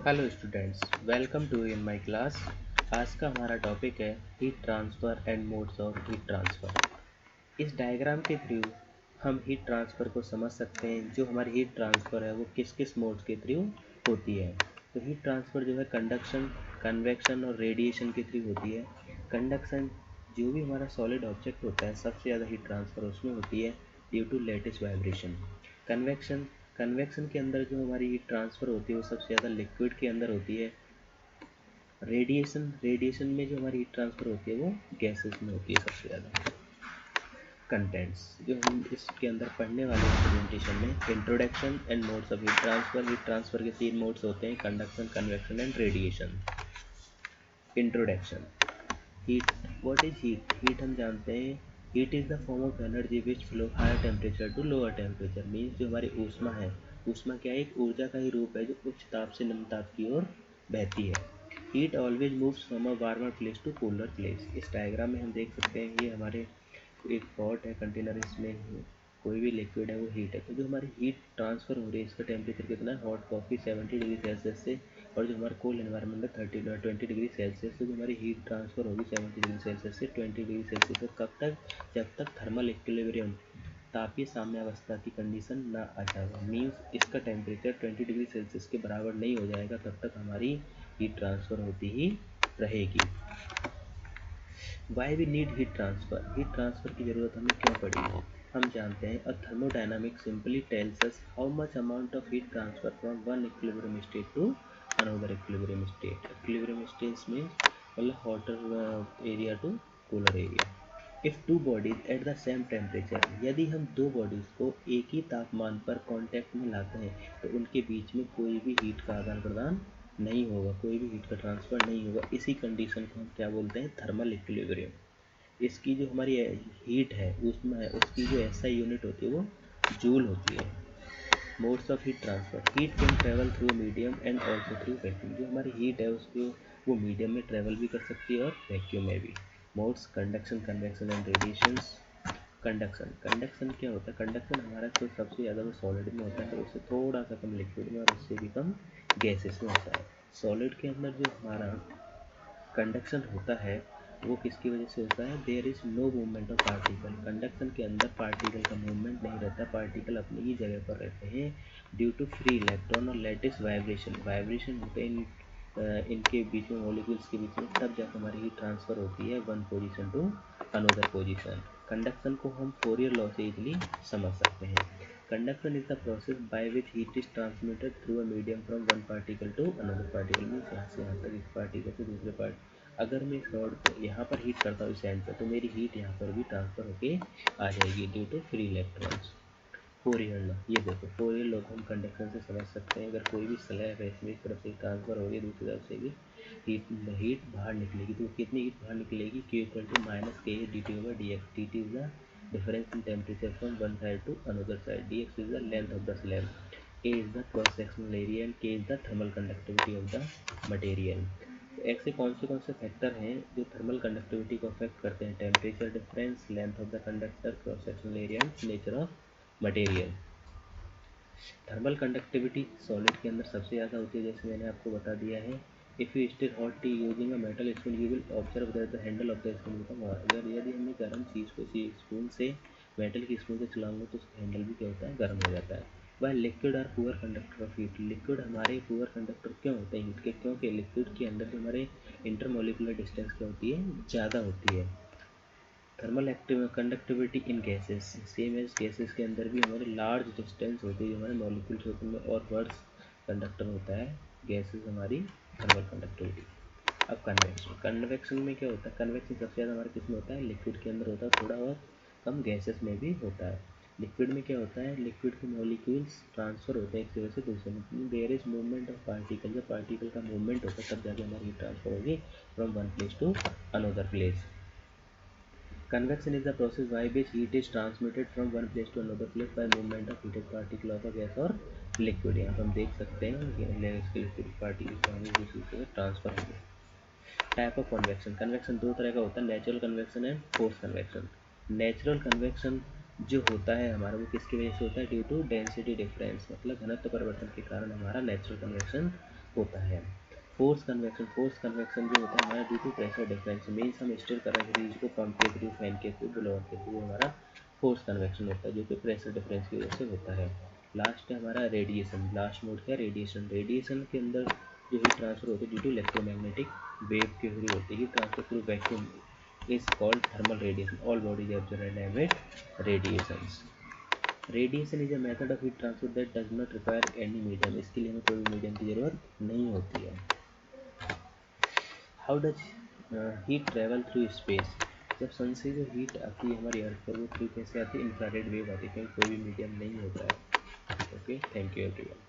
Hello students, welcome to in my class. आज का हमारा टॉपिक है heat transfer and modes of heat transfer. इस डायग्राम के थ्रू हम हीट ट्रांसफ़र को समझ सकते हैं। जो हमारी हीट ट्रांसफ़र है वो किस किस मोड्स के थ्रू होती है। तो हीट ट्रांसफ़र जो है कंडक्शन, कन्वेक्शन और रेडिएशन के थ्रू होती है। कंडक्शन, जो भी हमारा सॉलिड ऑब्जेक्ट होता है सबसे ज़्यादा हीट ट्रांसफ़र उसमें होती है due to lattice vibration. Convection के अंदर जो हमारी हीट ट्रांसफ़र होती है वो सबसे ज़्यादा लिक्विड के अंदर होती है। रेडिएशन में जो हमारी हीट ट्रांसफ़र होती है वो गैसेस में होती है सबसे ज़्यादा। कंटेंट्स जो हम इसके अंदर पढ़ने वाले हैं प्रेजेंटेशन में, introduction and modes of heat transfer के 3 मोड्स होते हैं, conduction, convection and radiation. Introduction. Heat, what is heat? Heat हम जानते हैं, heat is the form of energy which flow higher temperature to lower temperature. Means जो हमारी ऊष्मा है, ऊष्मा क्या है? एक ऊर्जा का ही रूप है जो उच्च ताप से निम्न ताप की ओर बहती है। Heat always moves from a warmer place to cooler place. इस डायग्राम में हम देख सकते हैं ये हमारे एक पॉट है, कंटेनर, इसमें कोई भी लिक्विड है वो हीट है। तो जो हमारी हीट ट्रांसफ़र हो रही है इसका टेम्परेचर कितना है? हॉट कॉफ़ी 70 डिग्री सेल्सियस से, और जो हमारा कोल्ड एनवायरनमेंट है 20 डिग्री सेल्सियस से। जो हमारी हीट ट्रांसफ़र होगी 70 डिग्री सेल्सियस से 20 डिग्री सेल्सियस तक। कब तक? जब तक थर्मल इक्विलिब्रियम, तापीय साम्यावस्था की कंडीशन ना आ जाए। मीन्स इसका टेम्परेचर 20 डिग्री सेल्सियस के बराबर नहीं हो जाएगा तब तक हमारी हीट ट्रांसफ़र होती ही रहेगी। Why we need heat transfer? Heat transfer की ज़रूरत हमें क्यों पड़ी? हम जानते हैं, a thermodynamic simply tells us how much amount of heat transfer from one equilibrium state to another equilibrium state. Equilibrium state में मतलब hotter area to cooler area. If two bodies at the same temperature, यदि हम दो bodies को एक ही तापमान पर contact में लाते हैं तो उनके बीच में कोई भी हीट का आदान प्रदान नहीं होगा, कोई भी हीट का ट्रांसफ़र नहीं होगा। इसी कंडीशन को हम क्या बोलते हैं? Thermal equilibrium. इसकी जो हमारी हीट है उसमें उसकी जो एसआई यूनिट होती है वो जूल होती है। Modes of heat transfer. Heat can travel through medium and also through vacuum. जो हमारी हीट है उसको वो मीडियम में ट्रेवल भी कर सकती है और वैक्यूम में भी। Modes, conduction, convection and radiations. Conduction क्या होता है? कंडक्शन हमारा तो सबसे ज़्यादा वो सॉलिड में होता है, उससे थोड़ा सा कम लिक्विड में और उससे भी कम गैसेस में होता है। सॉलिड के अंदर जो हमारा कंडक्शन होता है वो किसकी वजह से होता है? There is no movement of particle. Conduction के अंदर पार्टिकल का मूवमेंट नहीं रहता, पार्टिकल अपनी ही जगह पर रहते हैं ड्यू टू फ्री इलेक्ट्रॉन और लेटिस वाइब्रेशन होते हैं इनके बीच में, मॉलिक्यूल्स के बीच में। तब जाकर हमारी हीट ट्रांसफ़र होती है one position to another position. Conduction को हम फोरियर लॉ से इजीली समझ सकते हैं। Conduction is the process by which heat is transmitted through a medium from one particle to another particle. Means यहाँ से यहाँ तक, एक पार्टिकल से दूसरे पार्ट। अगर मैं इस रॉड को यहाँ पर हीट करता हूँ सेंड पर, तो मेरी हीट यहाँ पर भी ट्रांसफ़र होके आ जाएगी due to free electrons. Fourier law, ये देखो फोरियर लॉ को हम कंडक्शन से समझ सकते हैं। अगर कोई भी स्लैब है इसमें एक तरफ से ट्रांसफ़र होगी, दूसरी तरफ से भी हीट बाहर निकलेगी। तो कितनी हीट बाहर निकलेगी? Q equal to minus k dt over d x. dt is the difference in temperature from one side to another side. dx is the length of the slab. a is the cross sectional area and k is the thermal conductivity of the material. ऐसे कौन से factor हैं जो thermal conductivity को affect करते हैं? Temperature difference, length of the conductor, cross sectional area and nature of material. Thermal conductivity solid के अंदर सबसे ज़्यादा होती है, जैसे मैंने आपको बता दिया है। If you stir hot T using a metal spoon you will observe that the handle of the spoon become hot. अगर यदि हमें गर्म चीज़ को स्पून से, मेटल की स्पून से चलाऊंगा तो उसका हैंडल भी क्या होता है? गर्म हो जाता है। वह liquid are poor conductor of heat. Liquid हमारे पुअर कंडक्टर क्यों होते हैं हीट के? क्योंकि लिक्विड के अंदर जो हमारे इंटरमोलिकुलर डिस्टेंस क्या होती है? ज़्यादा होती है। थर्मल कंडक्टिविटी इन गैसेस, सेम एज गैसेस के अंदर भी हमारे लार्ज डिस्टेंस होती है, जो हमारे मॉलिक्यूल्स होते हैं और वर्ड्स कंडक्टर होता है गैसेस हमारी थर्मल कंडक्टिविटी। अब कन्वेक्शन में क्या होता है? कन्वेक्शन सबसे ज़्यादा हमारे किस में होता है? लिक्विड के अंदर होता है, थोड़ा बहुत कम गैसेस में भी होता है। लिक्विड में क्या होता है? लिक्विड के मॉलिक्यूल्स ट्रांसफ़र होते हैं एक जगह से दूसरे में। There is movement of particle. जब पार्टिकल का मूवमेंट होता है तब जाके हमारी ट्रांसफ़र होगी from one place to another place. Convection is the process by which heat is transmitted from one place to another place by movement of heated particle of a gas or liquid। यहाँ पर हम देख सकते हैं liquid particle दूसरी जगह transfer होंगे। Type of convection. Convection दो तरह का होता है, natural convection and force convection. Natural convection जो होता है हमारा वो किसकी वजह से होता है? ड्यू टू डेंसिटी डिफरेंस, मतलब घनत्व परिवर्तन के कारण हमारा नेचुरल कन्वेक्शन होता है। फोर्स कन्वेक्शन जो होता है हमारा due to pressure difference, means हम स्टीयर कर रहे हैं को पंप के थ्रू, फैन के थ्रू, ब्लोअर के थ्रू, हमारा फोर्स कन्वेक्शन होता है जो कि प्रेशर डिफरेंस की वजह से होता है। लास्ट है हमारा रेडिएशन, लास्ट मोड क्या रेडिएशन। रेडिएशन के अंदर जो हीट ट्रांसफर होती है ड्यू टू इलेक्ट्रोमैग्नेटिक वेव के थ्रू होती है। Heat transfer through vacuum is called thermal radiation. All bodies observe and emit radiations. Radiation is a method of heat transfer that does not require any medium, इसके लिए हमें कोई भी medium की जरूरत नहीं होती है। How does heat travel through space, जब सन से जो हीट आती है हमारी अर्थ पर वो थ्रू कैसे आती है, इंफ्रारेड वेव आती है, क्योंकि कोई भी मीडियम नहीं होता है। Okay, thank you everyone.